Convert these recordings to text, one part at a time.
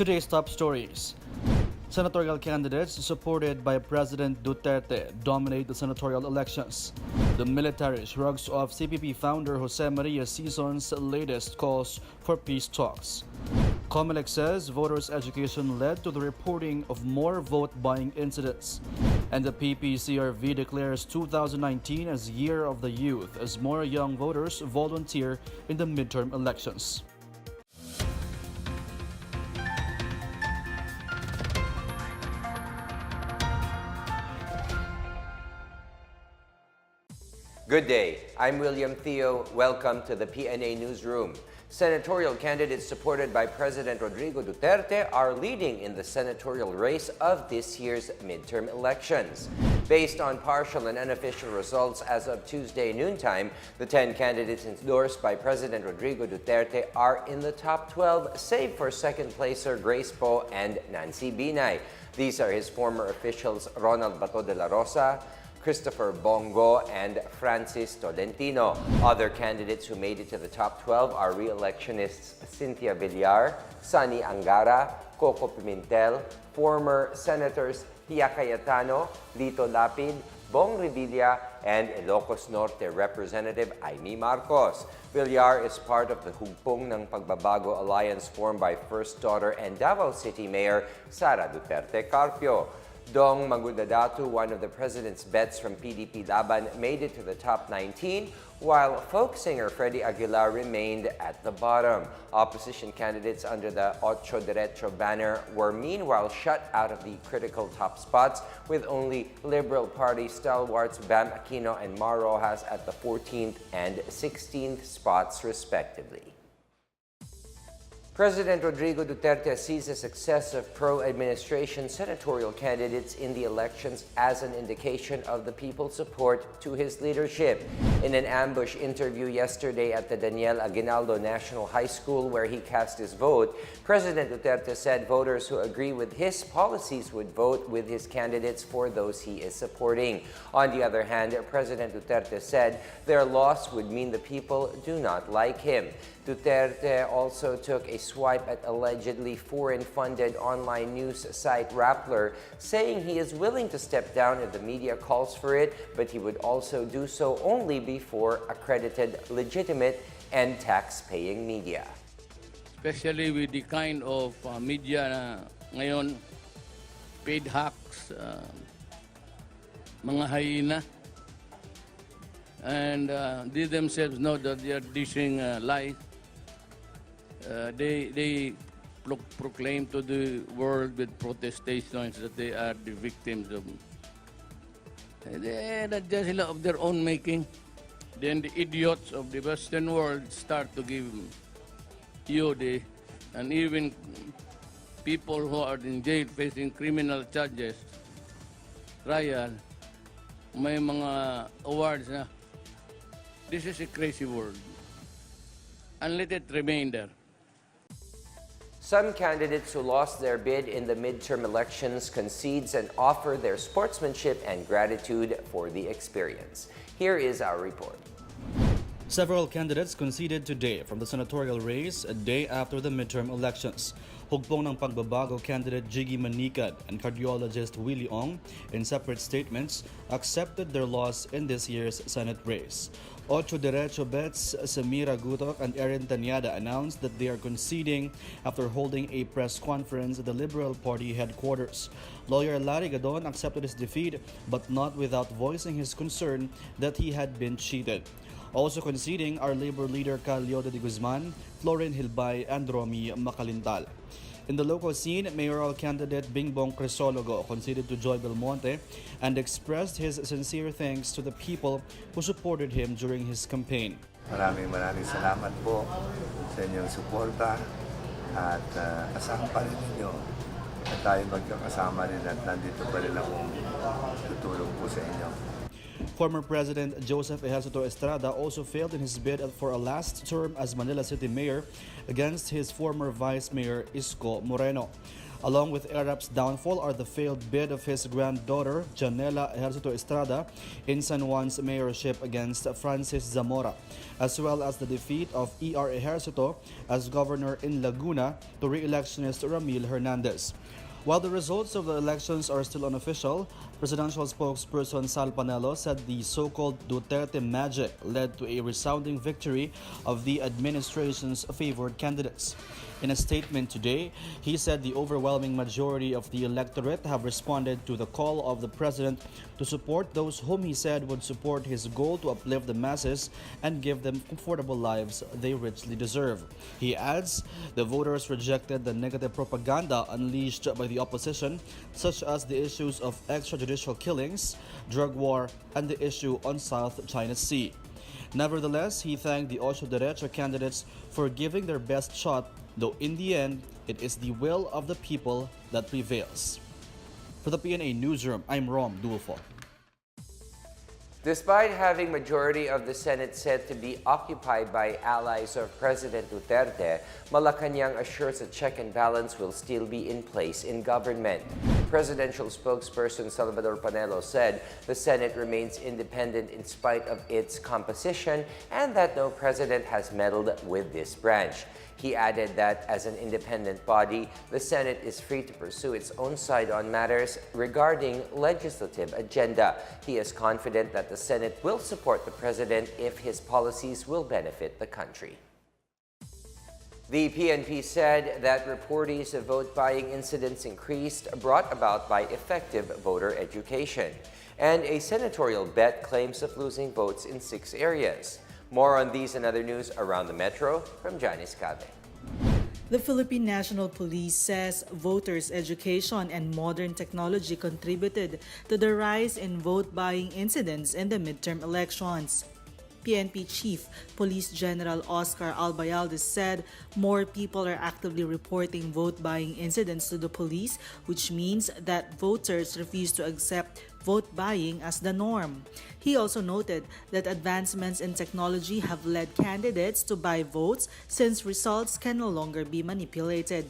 Today's top stories. Senatorial candidates supported by President Duterte dominate the senatorial elections. The military shrugs off CPP founder Jose Maria Sison's latest calls for peace talks. COMELEC says voters' education led to the reporting of more vote-buying incidents. And the PPCRV declares 2019 as Year of the Youth as more young voters volunteer in the midterm elections. Good day. I'm William Theo. Welcome to the PNA Newsroom. Senatorial candidates supported by President Rodrigo Duterte are leading in the senatorial race of this year's midterm elections. Based on partial and unofficial results as of Tuesday noontime, the 10 candidates endorsed by President Rodrigo Duterte are in the top 12, save for second placer Grace Poe and Nancy Binay. These are his former officials Ronald Bato de la Rosa, Christopher Bongo, and Francis Tolentino. Other candidates who made it to the top 12 are re-electionists Cynthia Villar, Sunny Angara, Coco Pimentel, former senators Tia Cayetano, Lito Lapid, Bong Revilla, and Ilocos Norte Representative Amy Marcos. Villar is part of the Hugpong ng Pagbabago Alliance formed by First Daughter and Davao City Mayor Sara Duterte Carpio. Dong Magudadatu, one of the president's bets from PDP Laban, made it to the top 19, while folk singer Freddie Aguilar remained at the bottom. Opposition candidates under the Ocho Derecho banner were meanwhile shut out of the critical top spots, with only Liberal Party stalwarts Bam Aquino and Mar Rojas at the 14th and 16th spots respectively. President Rodrigo Duterte sees the success of pro-administration senatorial candidates in the elections as an indication of the people's support to his leadership. In an ambush interview yesterday at the Daniel Aguinaldo National High School where he cast his vote, President Duterte said voters who agree with his policies would vote with his candidates for those he is supporting. On the other hand, President Duterte said their loss would mean the people do not like him. Duterte also took a swipe at allegedly foreign-funded online news site Rappler, saying he is willing to step down if the media calls for it, but he would also do so only before accredited, legitimate, and tax-paying media. Especially with the kind of media na ngayon, paid hacks, mga hyena, and they themselves know that they are dishing lies. They proclaim to the world with protestations that they are the victims of. They are just of their own making. Then the idiots of the Western world start to give you and even people who are in jail facing criminal charges, trial, may mga awards na. This is a crazy world. And let it remain there. Some candidates who lost their bid in the midterm elections concedes and offer their sportsmanship and gratitude for the experience. Here is our report. Several candidates conceded today from the senatorial race a day after the midterm elections. Hugpong ng Pagbabago candidate Jiggy Manicad and cardiologist Willie Ong, in separate statements, accepted their loss in this year's Senate race. Ocho Derecho bets Samira Gutok and Erin Tanyada announced that they are conceding after holding a press conference at the Liberal Party headquarters. Lawyer Larry Gadon accepted his defeat, but not without voicing his concern that he had been cheated. Also conceding are Labor leader Calioto de Guzman, Florin Hilbay, and Romy Macalintal. In the local scene, mayoral candidate Bingbong Crisologo conceded to Joy Belmonte and expressed his sincere thanks to the people who supported him during his campaign. Maraming salamat po sa inyong suporta at asahan pa rin ninyo at tayo magkakasama rin at nandito pa rin akong tutulong po sa inyo. Former President Joseph Ejercito Estrada also failed in his bid for a last term as Manila City Mayor against his former Vice Mayor Isko Moreno. Along with Erap's downfall are the failed bid of his granddaughter, Janela Ejercito Estrada, in San Juan's mayorship against Francis Zamora, as well as the defeat of E.R. Ejercito as governor in Laguna to re-electionist Ramil Hernandez. While the results of the elections are still unofficial, presidential spokesperson Sal Panelo said the so-called Duterte magic led to a resounding victory of the administration's favored candidates. In a statement today, he said the overwhelming majority of the electorate have responded to the call of the president to support those whom he said would support his goal to uplift the masses and give them comfortable lives they richly deserve. He adds, the voters rejected the negative propaganda unleashed by the opposition, such as the issues of extrajudicial killings, drug war, and the issue on South China Sea. Nevertheless, he thanked the Ocho Derecho candidates for giving their best shot, though in the end, it is the will of the people that prevails. For the PNA Newsroom, I'm Rom Dulfo. Despite having majority of the Senate said to be occupied by allies of President Duterte, Malacanang assures a check and balance will still be in place in government. Presidential spokesperson Salvador Panelo said the Senate remains independent in spite of its composition and that no president has meddled with this branch. He added that as an independent body, the Senate is free to pursue its own side on matters regarding legislative agenda. He is confident that the Senate will support the president if his policies will benefit the country. The PNP said that reportees of vote-buying incidents increased, brought about by effective voter education. And a senatorial bet claims of losing votes in 6 areas. More on these and other news around the metro from Janice Cave. The Philippine National Police says voters' education and modern technology contributed to the rise in vote-buying incidents in the midterm elections. PNP Chief Police General Oscar Albayaldes said more people are actively reporting vote-buying incidents to the police, which means that voters refuse to accept vote-buying as the norm. He also noted that advancements in technology have led candidates to buy votes since results can no longer be manipulated.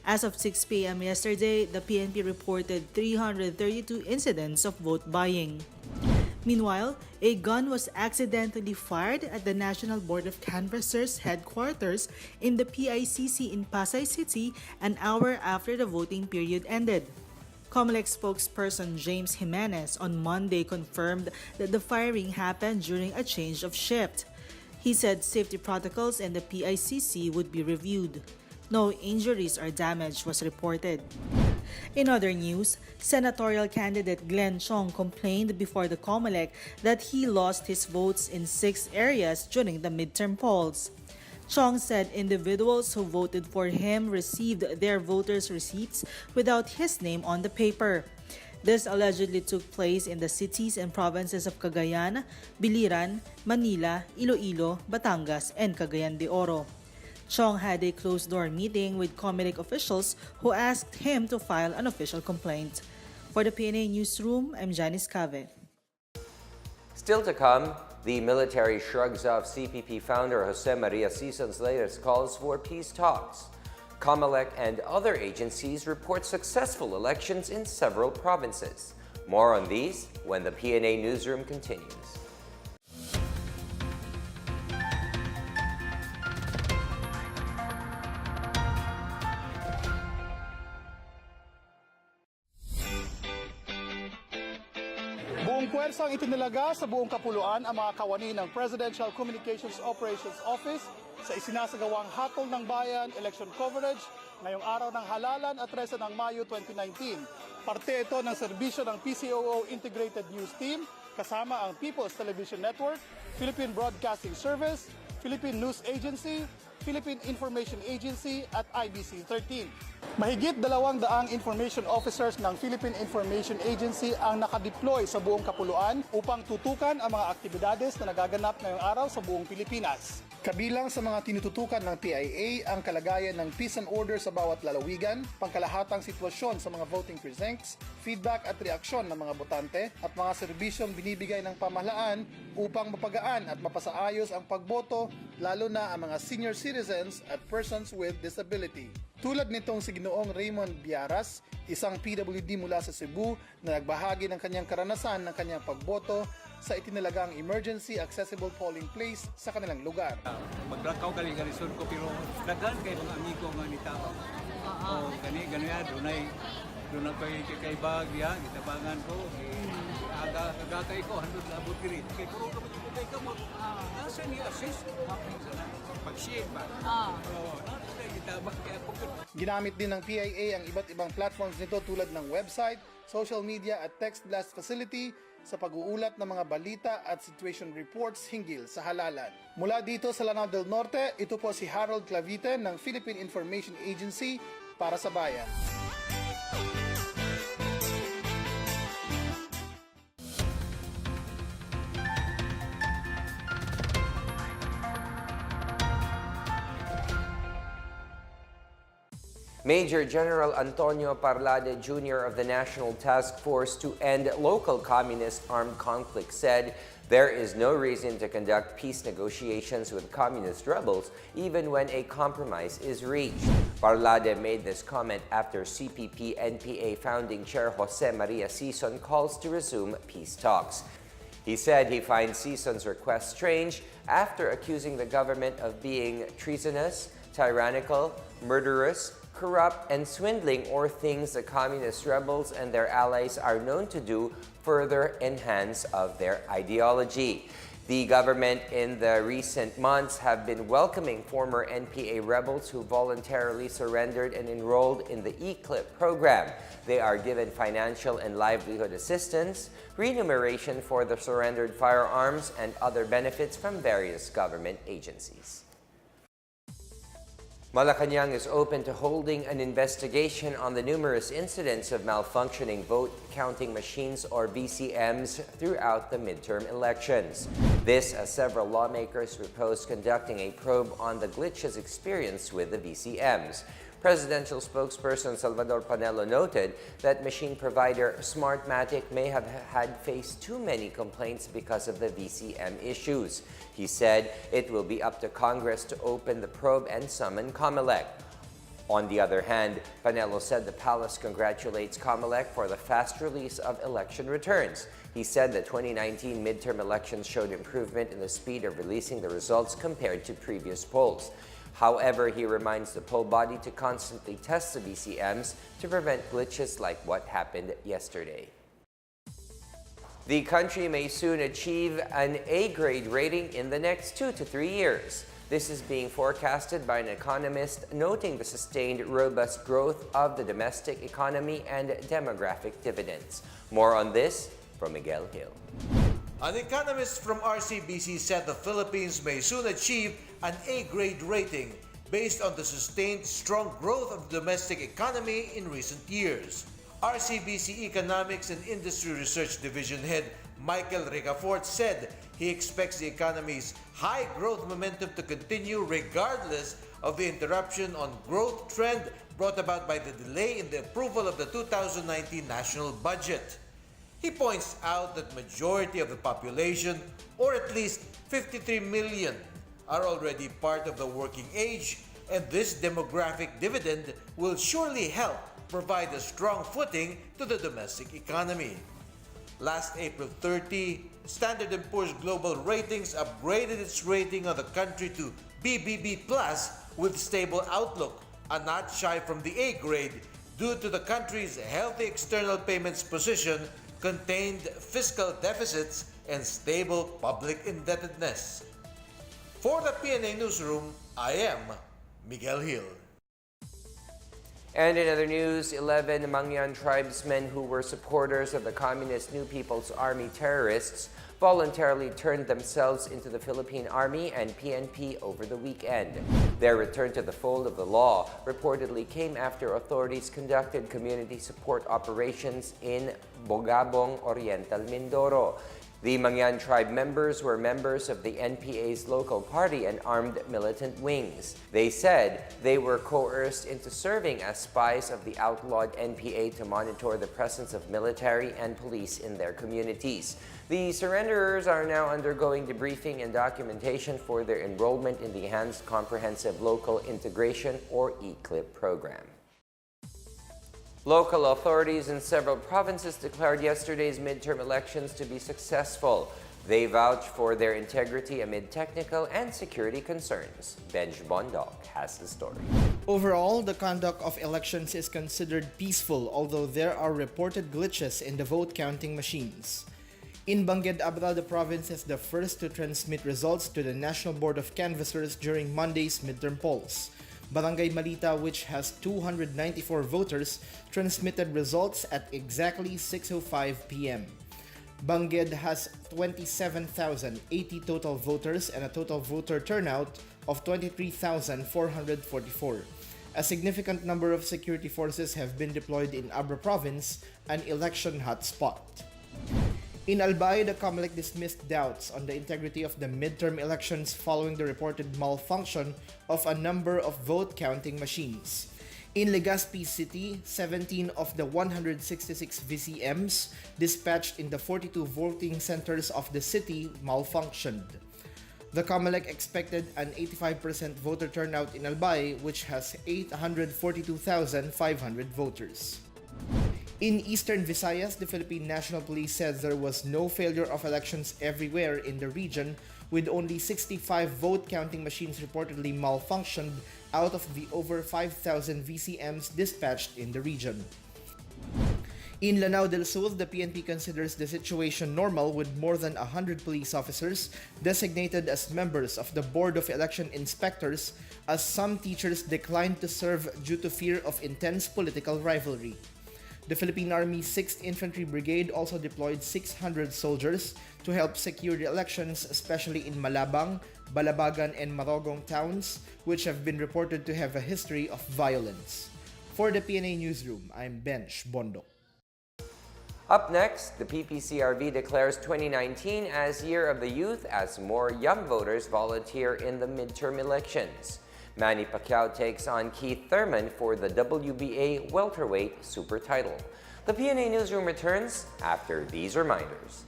As of 6 p.m. yesterday, the PNP reported 332 incidents of vote-buying. Meanwhile, a gun was accidentally fired at the National Board of Canvassers headquarters in the PICC in Pasay City an hour after the voting period ended. COMELEC spokesperson James Jimenez on Monday confirmed that the firing happened during a change of shift. He said safety protocols in the PICC would be reviewed. No injuries or damage was reported. In other news, senatorial candidate Glenn Chong complained before the COMELEC that he lost his votes in 6 areas during the midterm polls. Chong said individuals who voted for him received their voters' receipts without his name on the paper. This allegedly took place in the cities and provinces of Cagayan, Biliran, Manila, Iloilo, Batangas, and Cagayan de Oro. Chong had a closed-door meeting with COMELEC officials who asked him to file an official complaint. For the PNA Newsroom, I'm Janice Cave. Still to come, the military shrugs off CPP founder Jose Maria Sison's latest calls for peace talks. COMELEC and other agencies report successful elections in several provinces. More on these when the PNA Newsroom continues. Buong puwersang itinalaga sa buong kapuluan ang mga kawani ng Presidential Communications Operations Office sa isinasagawang Hatol ng Bayan election coverage ngayong araw ng halalan at 13 ng Mayo 2019. Parte ito ng serbisyo ng PCOO Integrated News Team kasama ang People's Television Network, Philippine Broadcasting Service, Philippine News Agency, Philippine Information Agency at IBC 13. Mahigit 200 information officers ng Philippine Information Agency ang nakadeploy sa buong kapuluan upang tutukan ang mga aktibidades na nagaganap ngayong araw sa buong Pilipinas. Kabilang sa mga tinututukan ng PIA ang kalagayan ng peace and order sa bawat lalawigan, pangkalahatang sitwasyon sa mga voting precincts, feedback at reaksyon ng mga botante at mga serbisyong binibigay ng pamahalaan upang mapagaan at mapasaayos ang pagboto, lalo na ang mga senior citizens citizens at persons with disability. Tulad nitong si Ginoong Raymond Biaras, isang PWD mula sa Cebu na nagbahagi ng kanyang karanasan ng kanyang pagboto sa itinalagang emergency accessible polling place sa kanilang lugar. Maglakaw kali-kalisod ko pero daghan kay mga amigo nga nitao. O gani ya dunay kay bagya gitabangan ko aga kagakay ko handod labot diri kay puro ka kay kamot. Nasa ni assist pag-share ba? Ginamit din ng PIA ang iba't ibang platforms nito tulad ng website, social media at text blast facility sa pag-uulat ng mga balita at situation reports hinggil sa halalan. Mula dito sa Lanao del Norte, ito po si Harold Clavite ng Philippine Information Agency para sa Bayan. Major General Antonio Parlade Jr. of the National Task Force to End Local Communist Armed Conflict said there is no reason to conduct peace negotiations with communist rebels even when a compromise is reached. Parlade made this comment after CPP-NPA founding chair Jose Maria Sison calls to resume peace talks. He said he finds Sison's request strange after accusing the government of being treasonous, tyrannical, murderous, corrupt, and swindling, or things the communist rebels and their allies are known to do, further enhance of their ideology. The government in the recent months have been welcoming former NPA rebels who voluntarily surrendered and enrolled in the ECLIP program. They are given financial and livelihood assistance, remuneration for the surrendered firearms, and other benefits from various government agencies. Malacanang is open to holding an investigation on the numerous incidents of malfunctioning vote counting machines or VCMs throughout the midterm elections. This as several lawmakers proposed conducting a probe on the glitches experienced with the VCMs. Presidential spokesperson Salvador Panelo noted that machine provider Smartmatic may have had faced too many complaints because of the VCM issues. He said it will be up to Congress to open the probe and summon COMELEC. On the other hand, Panelo said the palace congratulates COMELEC for the fast release of election returns. He said the 2019 midterm elections showed improvement in the speed of releasing the results compared to previous polls. However, he reminds the poll body to constantly test the VCMs to prevent glitches like what happened yesterday. The country may soon achieve an A-grade rating in the next 2 to 3 years. This is being forecasted by an economist, noting the sustained robust growth of the domestic economy and demographic dividends. More on this from Miguel Hill. An economist from RCBC said the Philippines may soon achieve an A-grade rating based on the sustained strong growth of the domestic economy in recent years. RCBC Economics and Industry Research Division Head Michael Ricafort said he expects the economy's high growth momentum to continue regardless of the interruption on growth trend brought about by the delay in the approval of the 2019 national budget. He points out that majority of the population, or at least 53 million, are already part of the working age, and this demographic dividend will surely help provide a strong footing to the domestic economy. Last April 30, Standard & Poor's Global Ratings upgraded its rating of the country to BBB+ with stable outlook, a notch shy from the A grade due to the country's healthy external payments position, contained fiscal deficits, and stable public indebtedness. For the PNA Newsroom, I am Miguel Hill. And in other news, 11 Mangyan tribesmen who were supporters of the Communist New People's Army terrorists voluntarily turned themselves into the Philippine Army and PNP over the weekend. Their return to the fold of the law reportedly came after authorities conducted community support operations in Bogabong, Oriental Mindoro. The Mangyan tribe members were members of the NPA's local party and armed militant wings. They said they were coerced into serving as spies of the outlawed NPA to monitor the presence of military and police in their communities. The surrenderers are now undergoing debriefing and documentation for their enrollment in the Enhanced Comprehensive Local Integration or ECLIP program. Local authorities in several provinces declared yesterday's midterm elections to be successful. They vouched for their integrity amid technical and security concerns. Benj Bondok has the story. Overall, the conduct of elections is considered peaceful, although there are reported glitches in the vote counting machines. In Bangued Abra, the province is the first to transmit results to the National Board of Canvassers during Monday's midterm polls. Barangay Malita, which has 294 voters, transmitted results at exactly 6:05 p.m. Bangued has 27,080 total voters and a total voter turnout of 23,444. A significant number of security forces have been deployed in Abra Province, an election hotspot. In Albay, the COMELEC dismissed doubts on the integrity of the midterm elections following the reported malfunction of a number of vote counting machines. In Legazpi City, 17 of the 166 VCMs dispatched in the 42 voting centers of the city malfunctioned. The COMELEC expected an 85% voter turnout in Albay, which has 842,500 voters. In Eastern Visayas, the Philippine National Police said there was no failure of elections everywhere in the region, with only 65 vote counting machines reportedly malfunctioned out of the over 5,000 VCMs dispatched in the region. In Lanao del Sur, the PNP considers the situation normal, with more than 100 police officers designated as members of the Board of Election Inspectors, as some teachers declined to serve due to fear of intense political rivalry. The Philippine Army 6th Infantry Brigade also deployed 600 soldiers to help secure the elections, especially in Malabang, Balabagan, and Marogong towns, which have been reported to have a history of violence. For the PNA Newsroom, I'm Benj Bondok. Up next, the PPCRV declares 2019 as Year of the Youth as more young voters volunteer in the midterm elections. Manny Pacquiao takes on Keith Thurman for the WBA welterweight super title. The PNA Newsroom returns after these reminders.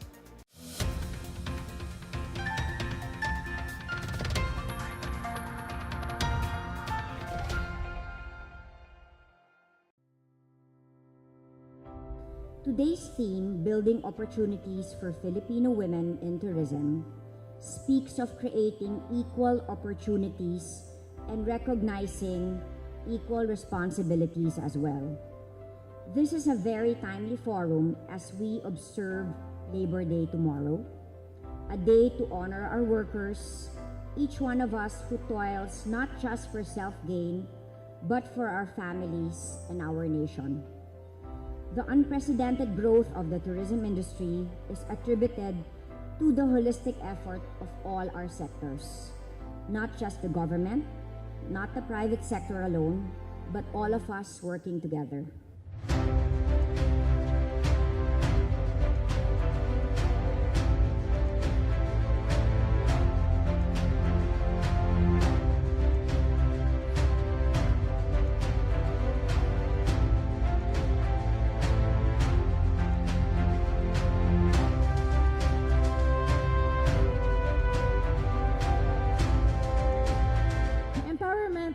Today's theme, Building Opportunities for Filipino Women in Tourism, speaks of creating equal opportunities and recognizing equal responsibilities as well. This is a very timely forum as we observe Labor Day tomorrow, a day to honor our workers, each one of us who toils not just for self-gain, but for our families and our nation. The unprecedented growth of the tourism industry is attributed to the holistic effort of all our sectors, not just the government, not the private sector alone, but all of us working together.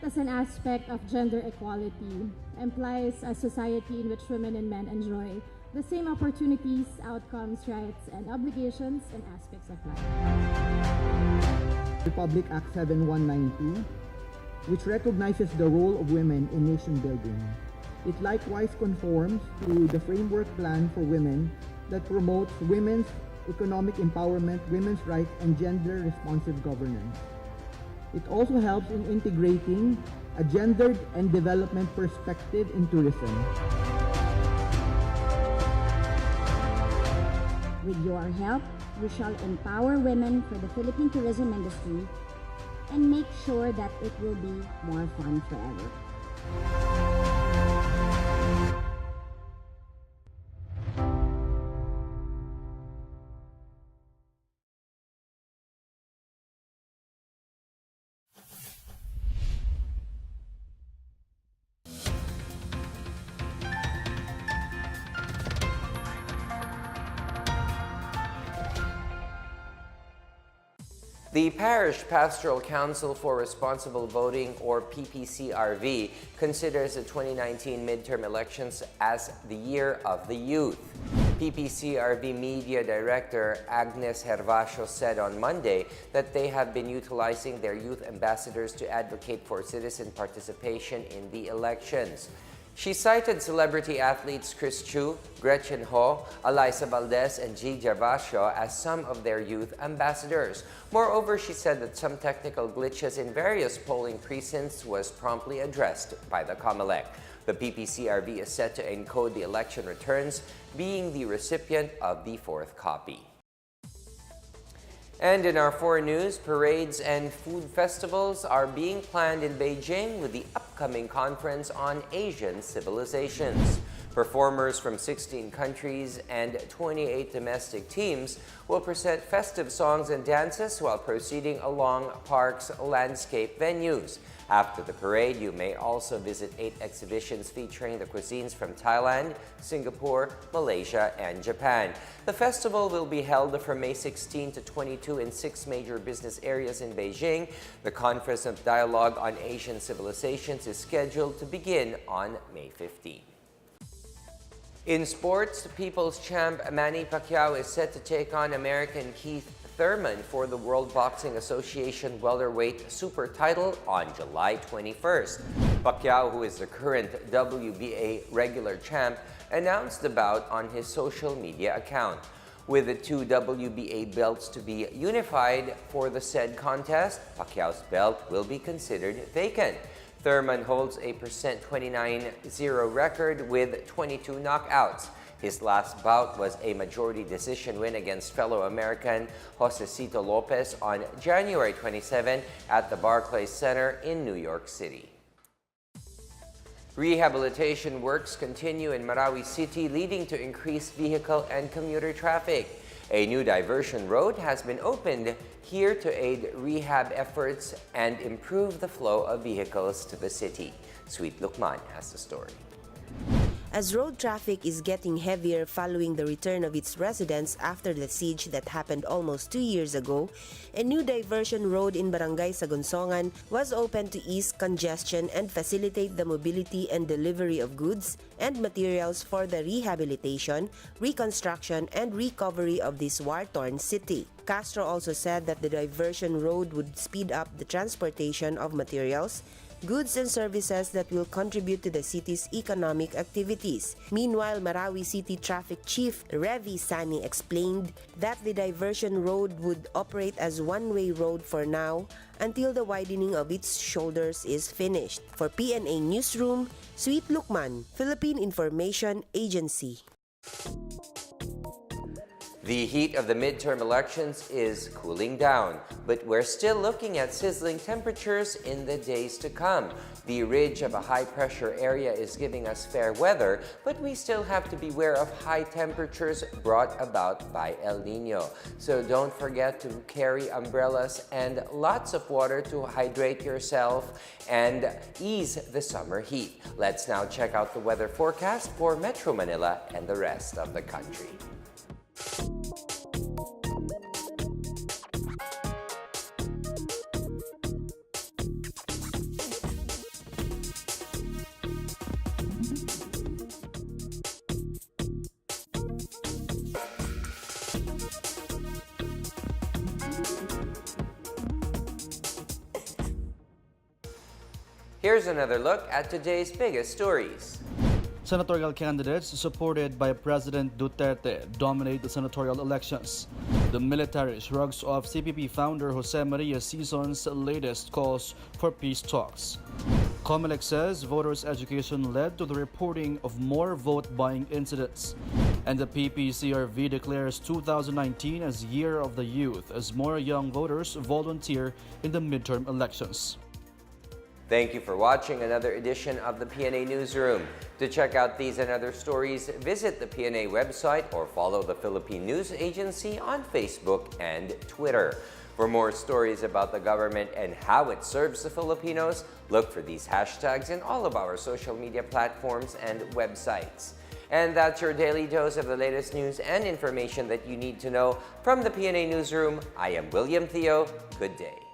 As an aspect of gender equality implies a society in which women and men enjoy the same opportunities, outcomes, rights, and obligations in aspects of life. Republic Act 7192, which recognizes the role of women in nation building. It likewise conforms to the Framework Plan for Women that promotes women's economic empowerment, women's rights, and gender-responsive governance. It also helps in integrating a gendered and development perspective in tourism. With your help, we shall empower women for the Philippine tourism industry and make sure that it will be more fun forever. The Parish Pastoral Council for Responsible Voting, or PPCRV, considers the 2019 midterm elections as the Year of the Youth. PPCRV Media Director Agnes Hervasio said on Monday that they have been utilizing their youth ambassadors to advocate for citizen participation in the elections. She cited celebrity athletes Chris Chu, Gretchen Ho, Eliza Valdez, and G. Gervasio as some of their youth ambassadors. Moreover, she said that some technical glitches in various polling precincts was promptly addressed by the COMELEC. The PPCRV is set to encode the election returns, being the recipient of the fourth copy. And in our foreign news, parades and food festivals are being planned in Beijing with the upcoming conference on Asian civilizations. Performers from 16 countries and 28 domestic teams will present festive songs and dances while proceeding along parks' landscape venues. After the parade, you may also visit 8 exhibitions featuring the cuisines from Thailand, Singapore, Malaysia, and Japan. The festival will be held from May 16 to 22 in 6 major business areas in Beijing. The Conference of Dialogue on Asian Civilizations is scheduled to begin on May 15. In sports, People's Champ Manny Pacquiao is set to take on American Keith Thurman for the World Boxing Association welterweight super title on July 21st. Pacquiao, who is the current WBA regular champ, announced the bout on his social media account. With the 2 WBA belts to be unified for the said contest, Pacquiao's belt will be considered vacant. Thurman holds a .29-0 record with 22 knockouts. His last bout was a majority decision win against fellow American Josecito Lopez on January 27 at the Barclays Center in New York City. Rehabilitation works continue in Marawi City, leading to increased vehicle and commuter traffic. A new diversion road has been opened here to aid rehab efforts and improve the flow of vehicles to the city. Sweet Lukman has the story. As road traffic is getting heavier following the return of its residents after the siege that happened almost 2 years ago, a new diversion road in Barangay Sagonsongan was opened to ease congestion and facilitate the mobility and delivery of goods and materials for the rehabilitation, reconstruction, and recovery of this war-torn city. Castro also said that the diversion road would speed up the transportation of materials, goods and services that will contribute to the city's economic activities. Meanwhile, Marawi City Traffic Chief Revi Sani explained that the diversion road would operate as one-way road for now until the widening of its shoulders is finished. For PNA Newsroom, Sweet Lukman, Philippine Information Agency. The heat of the midterm elections is cooling down, but we're still looking at sizzling temperatures in the days to come. The ridge of a high-pressure area is giving us fair weather, but we still have to beware of high temperatures brought about by El Nino. So don't forget to carry umbrellas and lots of water to hydrate yourself and ease the summer heat. Let's now check out the weather forecast for Metro Manila and the rest of the country. Here's another look at today's biggest stories. Senatorial candidates supported by President Duterte dominate the senatorial elections. The military shrugs off CPP founder Jose Maria Sison's latest calls for peace talks. COMELEC says voters' education led to the reporting of more vote-buying incidents. And the PPCRV declares 2019 as Year of the Youth as more young voters volunteer in the midterm elections. Thank you for watching another edition of the PNA Newsroom. To check out these and other stories, visit the PNA website or follow the Philippine News Agency on Facebook and Twitter. For more stories about the government and how it serves the Filipinos, look for these hashtags in all of our social media platforms and websites. And that's your daily dose of the latest news and information that you need to know from the PNA Newsroom. I am William Theo. Good day.